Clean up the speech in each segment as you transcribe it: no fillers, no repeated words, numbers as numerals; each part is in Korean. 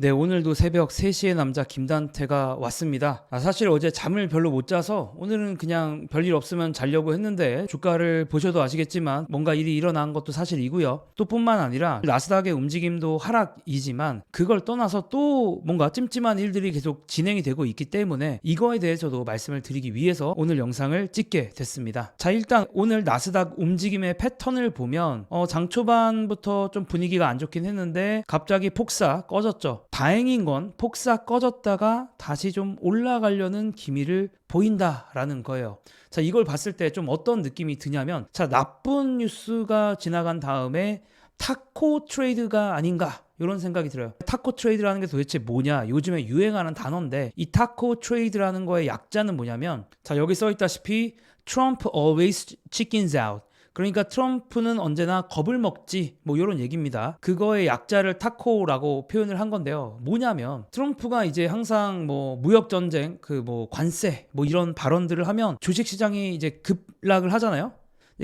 네, 오늘도 새벽 3시에 남자 김단태가 왔습니다. 사실 어제 잠을 별로 못 자서 오늘은 그냥 별일 없으면 자려고 했는데 주가를 보셔도 아시겠지만 뭔가 일이 일어난 것도 사실이고요. 또 뿐만 아니라 나스닥의 움직임도 하락이지만 그걸 떠나서 또 뭔가 찜찜한 일들이 계속 진행이 되고 있기 때문에 이거에 대해서도 말씀을 드리기 위해서 오늘 영상을 찍게 됐습니다. 자, 일단 오늘 나스닥 움직임의 패턴을 보면 장 초반부터 좀 분위기가 안 좋긴 했는데 갑자기 폭사 꺼졌죠. 다행인 건 폭사 꺼졌다가 다시 좀 올라가려는 기미를 보인다라는 거예요. 자, 이걸 봤을 때 좀 어떤 느낌이 드냐면, 자, 나쁜 뉴스가 지나간 다음에 타코 트레이드가 아닌가 이런 생각이 들어요. 타코 트레이드라는 게 도대체 뭐냐? 요즘에 유행하는 단어인데 이 타코 트레이드라는 거의 약자는 뭐냐면, 자, 여기 써 있다시피 Trump always chickens out. 그러니까 트럼프는 언제나 겁을 먹지, 뭐 이런 얘기입니다. 그거의 약자를 타코라고 표현을 한 건데요. 뭐냐면 트럼프가 이제 항상 뭐 무역 전쟁, 그 뭐 관세, 뭐 이런 발언들을 하면 주식 시장이 이제 급락을 하잖아요.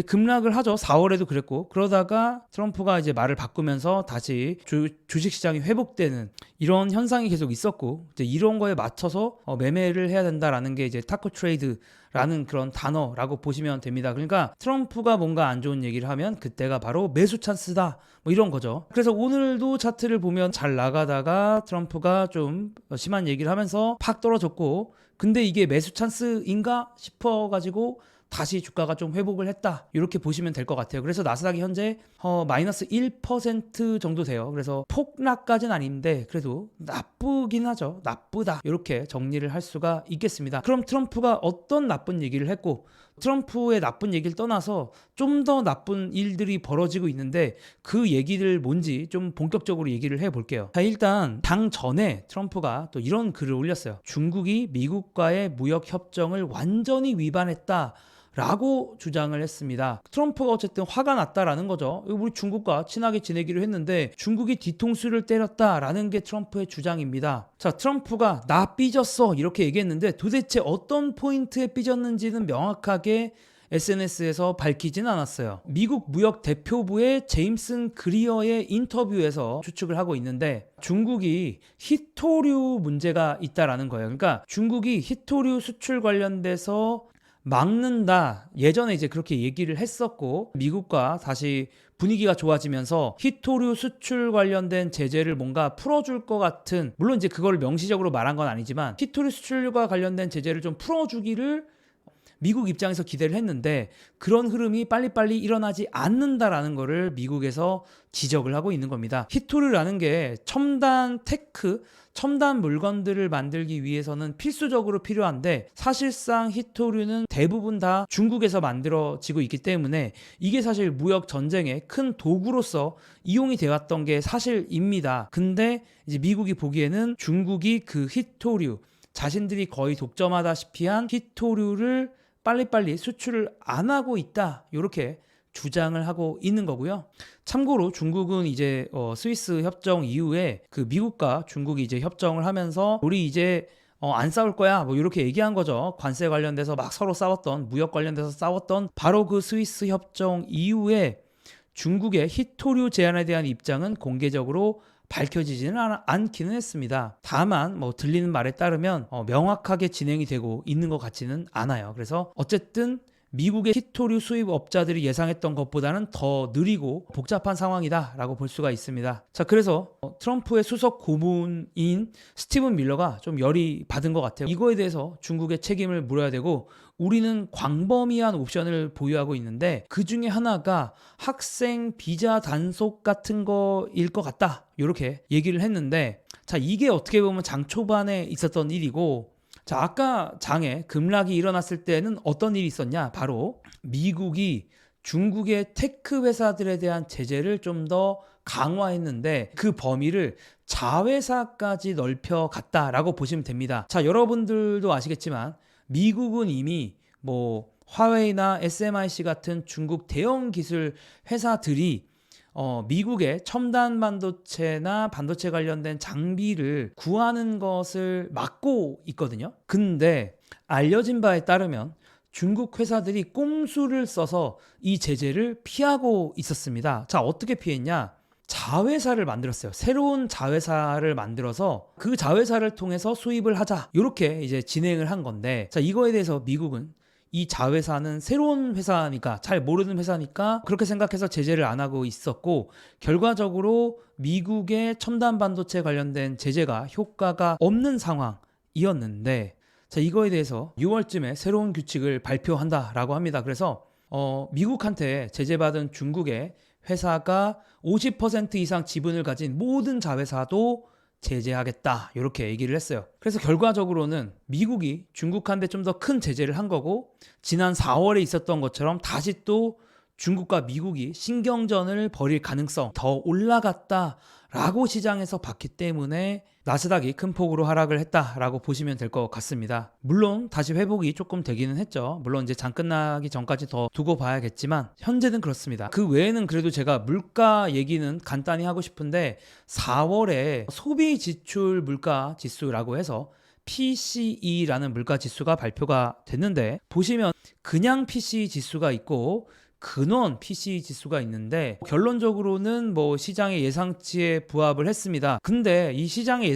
급락을 하죠. 4월에도 그랬고. 그러다가 트럼프가 이제 말을 바꾸면서 다시 주식 시장이 회복되는 이런 현상이 계속 있었고, 이제 이런 거에 맞춰서 매매를 해야 된다라는 게 이제 타코 트레이드라는 그런 단어라고 보시면 됩니다. 그러니까 트럼프가 뭔가 안 좋은 얘기를 하면 그때가 바로 매수 찬스다, 뭐 이런 거죠. 그래서 오늘도 차트를 보면 잘 나가다가 트럼프가 좀 심한 얘기를 하면서 팍 떨어졌고, 근데 이게 매수 찬스인가 싶어가지고 다시 주가가 좀 회복을 했다, 이렇게 보시면 될 것 같아요. 그래서 나스닥이 현재 마이너스 1% 정도 돼요. 그래서 폭락까지는 아닌데 그래도 나쁘긴 하죠. 나쁘다, 이렇게 정리를 할 수가 있겠습니다. 그럼 트럼프가 어떤 나쁜 얘기를 했고, 트럼프의 나쁜 얘기를 떠나서 좀 더 나쁜 일들이 벌어지고 있는데 그 얘기들 뭔지 좀 본격적으로 얘기를 해볼게요. 자, 일단 당 전에 트럼프가 또 이런 글을 올렸어요. 중국이 미국과의 무역 협정을 완전히 위반했다 라고 주장을 했습니다. 트럼프가 어쨌든 화가 났다라는 거죠. 우리 중국과 친하게 지내기로 했는데 중국이 뒤통수를 때렸다라는 게 트럼프의 주장입니다. 자, 트럼프가 나 삐졌어 이렇게 얘기했는데 도대체 어떤 포인트에 삐졌는지는 명확하게 SNS에서 밝히진 않았어요. 미국 무역 대표부의 제임슨 그리어의 인터뷰에서 추측을 하고 있는데 중국이 히토류 문제가 있다라는 거예요. 그러니까 중국이 히토류 수출 관련돼서 막는다, 예전에 이제 그렇게 얘기를 했었고, 미국과 다시 분위기가 좋아지면서 히토류 수출 관련된 제재를 뭔가 풀어줄 것 같은, 물론 이제 그걸 명시적으로 말한 건 아니지만 히토류 수출과 관련된 제재를 좀 풀어주기를 미국 입장에서 기대를 했는데 그런 흐름이 빨리빨리 일어나지 않는다라는 거를 미국에서 지적을 하고 있는 겁니다. 히토류라는 게 첨단 테크, 첨단 물건들을 만들기 위해서는 필수적으로 필요한데 사실상 히토류는 대부분 다 중국에서 만들어지고 있기 때문에 이게 사실 무역 전쟁의 큰 도구로서 이용이 되었던 게 사실입니다. 근데 이제 미국이 보기에는 중국이 그 히토류, 자신들이 거의 독점하다시피 한 히토류를 빨리빨리 수출을 안 하고 있다, 이렇게 주장을 하고 있는 거고요. 참고로 중국은 이제 스위스 협정 이후에 그 미국과 중국이 이제 협정을 하면서 우리 이제 안 싸울 거야, 뭐 이렇게 얘기한 거죠. 관세 관련돼서 막 서로 싸웠던, 무역 관련돼서 싸웠던 바로 그 스위스 협정 이후에 중국의 히토류 제한에 대한 입장은 공개적으로 밝혀지지는 않기는 했습니다. 다만 뭐 들리는 말에 따르면 명확하게 진행이 되고 있는 것 같지는 않아요. 그래서 어쨌든 미국의 히토류 수입업자들이 예상했던 것보다는 더 느리고 복잡한 상황이다라고 볼 수가 있습니다. 자, 그래서 트럼프의 수석 고문인 스티븐 밀러가 좀 열이 받은 것 같아요. 이거에 대해서 중국의 책임을 물어야 되고, 우리는 광범위한 옵션을 보유하고 있는데 그 중에 하나가 학생 비자 단속 같은 거일 것 같다, 이렇게 얘기를 했는데, 자, 이게 어떻게 보면 장 초반에 있었던 일이고, 자, 아까 장에 급락이 일어났을 때는 어떤 일이 있었냐? 바로 미국이 중국의 테크 회사들에 대한 제재를 좀 더 강화했는데 그 범위를 자회사까지 넓혀갔다라고 보시면 됩니다. 자, 여러분들도 아시겠지만 미국은 이미 뭐 화웨이나 SMIC 같은 중국 대형 기술 회사들이 미국의 첨단 반도체나 반도체 관련된 장비를 구하는 것을 막고 있거든요. 근데 알려진 바에 따르면 중국 회사들이 꼼수를 써서 이 제재를 피하고 있었습니다. 자, 어떻게 피했냐? 자회사를 만들었어요. 새로운 자회사를 만들어서 그 자회사를 통해서 수입을 하자. 이렇게 이제 진행을 한 건데, 자, 이거에 대해서 미국은 이 자회사는 새로운 회사니까, 잘 모르는 회사니까 그렇게 생각해서 제재를 안 하고 있었고, 결과적으로 미국의 첨단 반도체 관련된 제재가 효과가 없는 상황이었는데, 자, 이거에 대해서 6월쯤에 새로운 규칙을 발표한다라고 합니다. 그래서 미국한테 제재받은 중국의 회사가 50% 이상 지분을 가진 모든 자회사도 제재하겠다, 이렇게 얘기를 했어요. 그래서 결과적으로는 미국이 중국한테 좀 더 큰 제재를 한 거고, 지난 4월에 있었던 것처럼 다시 또 중국과 미국이 신경전을 벌일 가능성 더 올라갔다라고 시장에서 봤기 때문에 나스닥이 큰 폭으로 하락을 했다라고 보시면 될 것 같습니다. 물론 다시 회복이 조금 되기는 했죠. 물론 이제 장 끝나기 전까지 더 두고 봐야겠지만 현재는 그렇습니다. 그 외에는 그래도 제가 물가 얘기는 간단히 하고 싶은데, 4월에 소비 지출 물가 지수라고 해서 PCE라는 물가 지수가 발표가 됐는데, 보시면 그냥 PCE 지수가 있고 근원 PCE 지수가 있는데, 결론적으로는 뭐 시장의 예상치에 부합을 했습니다. 근데 이 시장의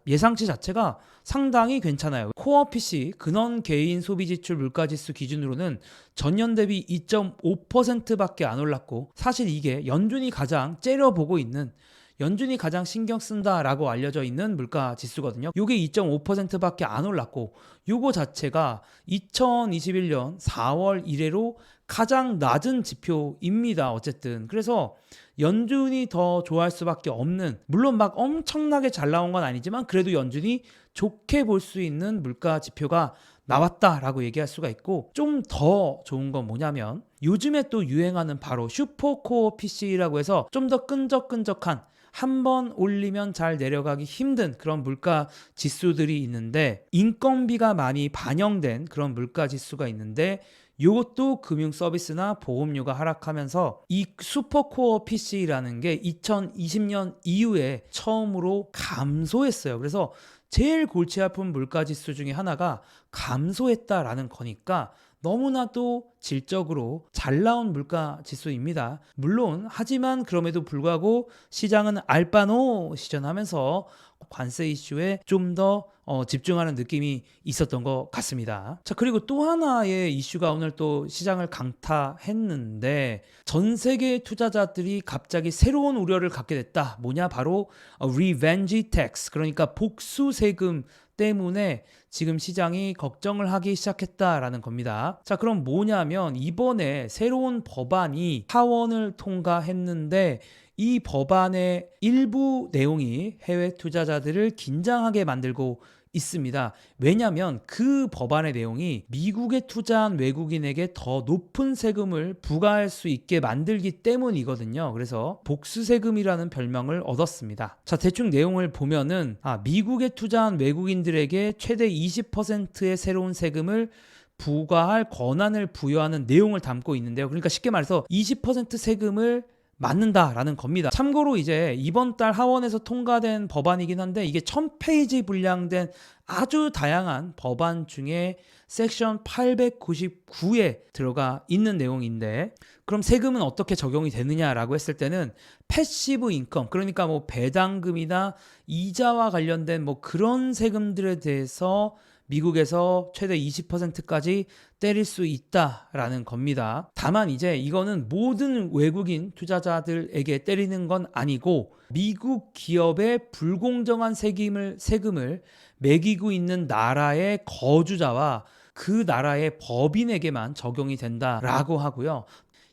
예상치 자체가 상당히 괜찮아요. 코어 PC 근원 개인 소비 지출 물가 지수 기준으로는 전년 대비 2.5%밖에 안 올랐고, 사실 이게 연준이 가장 째려보고 있는, 연준이 가장 신경 쓴다라고 알려져 있는 물가 지수거든요. 이게 2.5%밖에 안 올랐고, 요거 자체가 2021년 4월 이래로 가장 낮은 지표입니다. 어쨌든 그래서 연준이 더 좋아할 수밖에 없는, 물론 막 엄청나게 잘 나온 건 아니지만 그래도 연준이 좋게 볼 수 있는 물가 지표가 나왔다라고 얘기할 수가 있고, 좀 더 좋은 건 뭐냐면 요즘에 또 유행하는 바로 슈퍼코어 PC라고 해서 좀 더 끈적끈적한, 한 번 올리면 잘 내려가기 힘든 그런 물가 지수들이 있는데, 인건비가 많이 반영된 그런 물가 지수가 있는데, 이것도 금융 서비스나 보험료가 하락하면서 이 슈퍼코어 PC라는 게 2020년 이후에 처음으로 감소했어요. 그래서 제일 골치 아픈 물가 지수 중에 하나가 감소했다라는 거니까 너무나도 질적으로 잘 나온 물가 지수입니다. 물론 하지만 그럼에도 불구하고 시장은 알바노 시전하면서 관세 이슈에 좀 더 집중하는 느낌이 있었던 것 같습니다. 자, 그리고 또 하나의 이슈가 오늘 또 시장을 강타했는데, 전 세계 투자자들이 갑자기 새로운 우려를 갖게 됐다. 뭐냐? 바로 revenge tax, 그러니까 복수 세금 때문에 지금 시장이 걱정을 하기 시작했다라는 겁니다. 자, 그럼 뭐냐면 이번에 새로운 법안이 하원을 통과했는데, 이 법안의 일부 내용이 해외 투자자들을 긴장하게 만들고 있습니다. 왜냐하면 그 법안의 내용이 미국에 투자한 외국인에게 더 높은 세금을 부과할 수 있게 만들기 때문이거든요. 그래서 복수세금이라는 별명을 얻었습니다. 자, 대충 내용을 보면은 미국에 투자한 외국인들에게 최대 20%의 새로운 세금을 부과할 권한을 부여하는 내용을 담고 있는데요. 그러니까 쉽게 말해서 20% 세금을 맞는다라는 겁니다. 참고로 이제 이번 달 하원에서 통과된 법안이긴 한데, 이게 1000페이지 분량된 아주 다양한 법안 중에 섹션 899에 들어가 있는 내용인데, 그럼 세금은 어떻게 적용이 되느냐라고 했을 때는 패시브 인컴, 그러니까 뭐 배당금이나 이자와 관련된 뭐 그런 세금들에 대해서 미국에서 최대 20%까지 때릴 수 있다라는 겁니다. 다만 이제 이거는 모든 외국인 투자자들에게 때리는 건 아니고, 미국 기업의 불공정한 세금을 매기고 있는 나라의 거주자와 그 나라의 법인에게만 적용이 된다라고 하고요.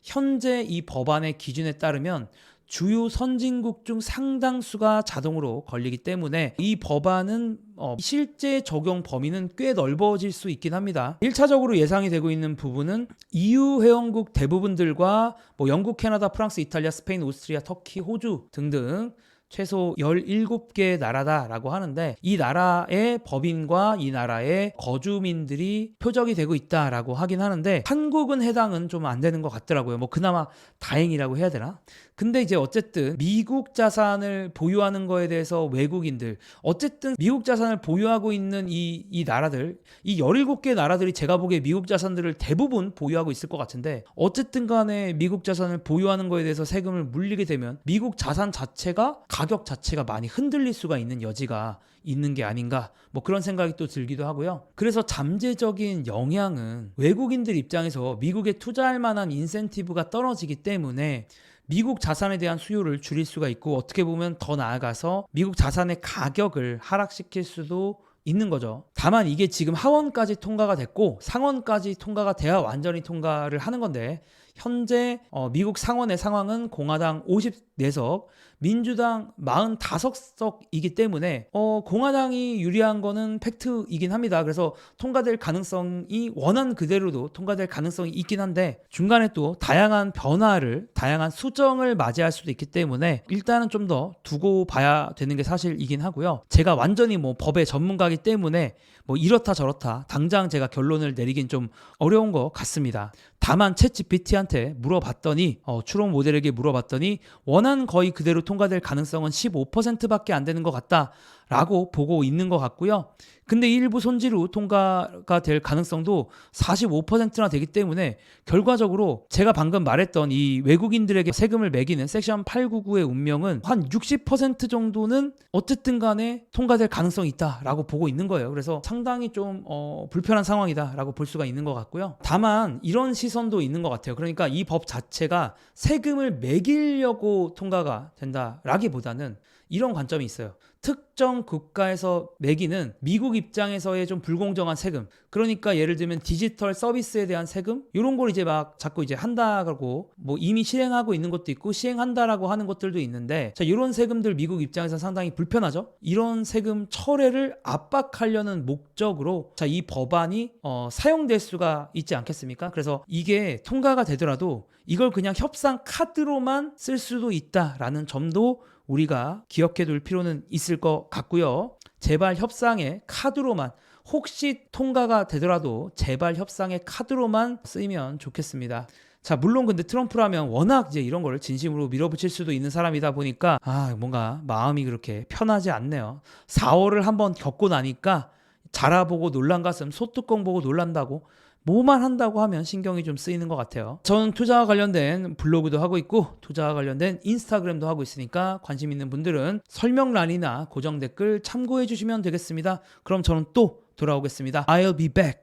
현재 이 법안의 기준에 따르면 주요 선진국 중 상당수가 자동으로 걸리기 때문에 이 법안은 실제 적용 범위는 꽤 넓어질 수 있긴 합니다. 1차적으로 예상이 되고 있는 부분은 EU 회원국 대부분들과 뭐 영국, 캐나다, 프랑스, 이탈리아, 스페인, 오스트리아, 터키, 호주 등등 최소 17개 나라다라고 하는데, 이 나라의 법인과 이 나라의 거주민들이 표적이 되고 있다라고 하긴 하는데, 한국은 해당은 좀 안 되는 것 같더라고요. 뭐 그나마 다행이라고 해야 되나? 근데 이제 어쨌든 미국 자산을 보유하는 거에 대해서 외국인들, 어쨌든 미국 자산을 보유하고 있는 이 나라들, 이 17개 나라들이 제가 보기에 미국 자산들을 대부분 보유하고 있을 것 같은데, 어쨌든 간에 미국 자산을 보유하는 거에 대해서 세금을 물리게 되면 미국 자산 자체가 가격 자체가 많이 흔들릴 수가 있는 여지가 있는 게 아닌가, 뭐 그런 생각이 또 들기도 하고요. 그래서 잠재적인 영향은 외국인들 입장에서 미국에 투자할 만한 인센티브가 떨어지기 때문에 미국 자산에 대한 수요를 줄일 수가 있고, 어떻게 보면 더 나아가서 미국 자산의 가격을 하락시킬 수도 있는 거죠. 다만 이게 지금 하원까지 통과가 됐고 상원까지 통과가 돼야 완전히 통과를 하는 건데, 현재 미국 상원의 상황은 공화당 54석, 민주당 45석이기 때문에 공화당이 유리한 거는 팩트이긴 합니다. 그래서 통과될 가능성이 원한 그대로도 통과될 가능성이 있긴 한데, 중간에 또 다양한 변화를, 다양한 수정을 맞이할 수도 있기 때문에 일단은 좀 더 두고 봐야 되는 게 사실이긴 하고요. 제가 완전히 뭐 법의 전문가이기 때문에 뭐 이렇다 저렇다 당장 제가 결론을 내리긴 좀 어려운 것 같습니다. 다만 챗GPT한테 물어봤더니, 추론 모델에게 물어봤더니 원한 거의 그대로 통과될 가능성은 15%밖에 안 되는 것 같다라고 보고 있는 것 같고요. 근데 일부 손지로 통과가 될 가능성도 45%나 되기 때문에 결과적으로 제가 방금 말했던 이 외국인들에게 세금을 매기는 섹션 899의 운명은 한 60% 정도는 어쨌든 간에 통과될 가능성이 있다라고 보고 있는 거예요. 그래서 상당히 좀 불편한 상황이다라고 볼 수가 있는 것 같고요. 다만 이런 시선도 있는 것 같아요. 그러니까 이 법 자체가 세금을 매기려고 통과가 된다라기보다는 이런 관점이 있어요. 특정 국가에서 매기는 미국 입장에서의 좀 불공정한 세금, 그러니까 예를 들면 디지털 서비스에 대한 세금, 이런 걸 이제 막 자꾸 이제 한다고, 뭐 이미 실행하고 있는 것도 있고 시행한다라고 하는 것들도 있는데, 자, 이런 세금들 미국 입장에서 상당히 불편하죠. 이런 세금 철회를 압박하려는 목적으로 자, 이 법안이 사용될 수가 있지 않겠습니까? 그래서 이게 통과가 되더라도 이걸 그냥 협상 카드로만 쓸 수도 있다라는 점도 우리가 기억해 둘 필요는 있을 것 같고요. 제발 협상의 카드로만, 혹시 통과가 되더라도 제발 협상의 카드로만 쓰이면 좋겠습니다. 자, 물론 근데 트럼프라면 워낙 이제 이런 거를 진심으로 밀어붙일 수도 있는 사람이다 보니까 뭔가 마음이 그렇게 편하지 않네요. 4월을 한번 겪고 나니까 자라보고 놀란 가슴 소뚜껑 보고 놀란다고, 뭐만 한다고 하면 신경이 좀 쓰이는 것 같아요. 저는 투자와 관련된 블로그도 하고 있고 투자와 관련된 인스타그램도 하고 있으니까 관심 있는 분들은 설명란이나 고정 댓글 참고해 주시면 되겠습니다. 그럼 저는 또 돌아오겠습니다. I'll be back.